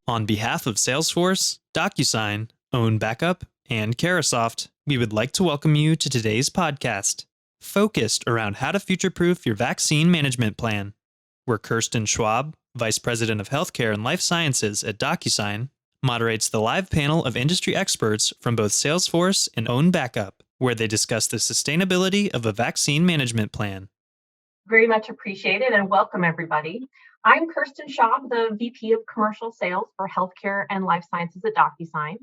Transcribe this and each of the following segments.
On behalf of Salesforce, DocuSign, Own Backup, and Carahsoft, we would like to welcome you to today's podcast, focused around how to future-proof your vaccine management plan. Where Kirsten Schwab, Vice President of Healthcare and Life Sciences at DocuSign, moderates the live panel of industry experts from both Salesforce and Own Backup, where they discuss the sustainability of a vaccine management plan. Very much appreciated and welcome everybody. I'm Kirsten Schaub, the VP of Commercial Sales for Healthcare and Life Sciences at DocuSign.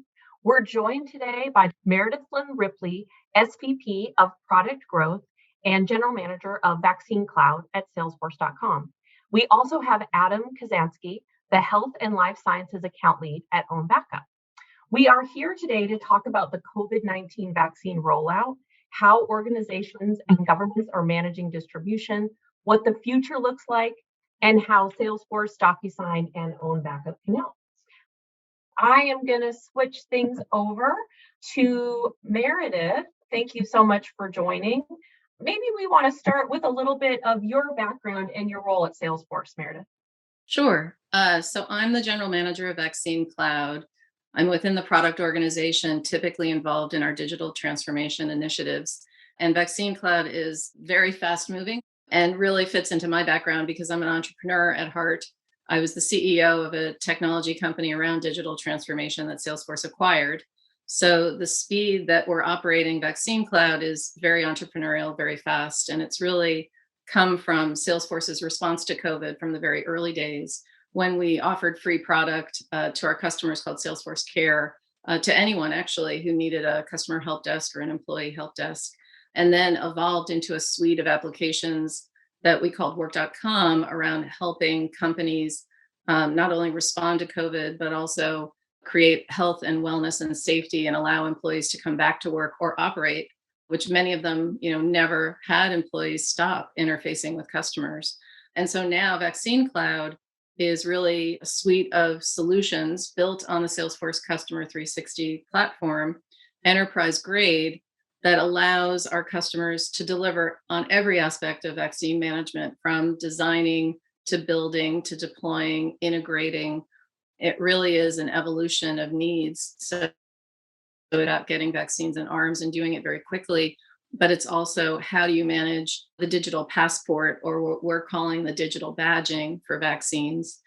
We're joined today by Meredith Lynn Ripley, SVP of Product Growth and General Manager of Vaccine Cloud at Salesforce.com. We also have Adam Kazansky, the Health and Life Sciences Account Lead at Own Backup. We are here today to talk about the COVID-19 vaccine rollout, how organizations and governments are managing distribution, what the future looks like, and how Salesforce, DocuSign, and Own Backup can help. I am going to switch things over to Meredith. Thank you so much for joining. Maybe we want to start with a little bit of your background and your role at Salesforce, Meredith. Sure. So I'm the General Manager of Vaccine Cloud. I'm within the product organization, typically involved in our digital transformation initiatives. And Vaccine Cloud is very fast moving and really fits into my background because I'm an entrepreneur at heart. I was the CEO of a technology company around digital transformation that Salesforce acquired. So the speed that we're operating Vaccine Cloud is very entrepreneurial, very fast. And it's really come from Salesforce's response to COVID from the very early days when we offered free product to our customers called Salesforce Care, to anyone actually who needed a customer help desk or an employee help desk, and then evolved into a suite of applications that we called Work.com around helping companies not only respond to COVID, but also create health and wellness and safety and allow employees to come back to work or operate, which many of them, never had employees stop interfacing with customers. And so now Vaccine Cloud is really a suite of solutions built on the Salesforce Customer 360 platform, enterprise grade, that allows our customers to deliver on every aspect of vaccine management, from designing to building to deploying, integrating. It really is an evolution of needs. So about getting vaccines in arms and doing it very quickly, but it's also how do you manage the digital passport, or what we're calling the digital badging for vaccines.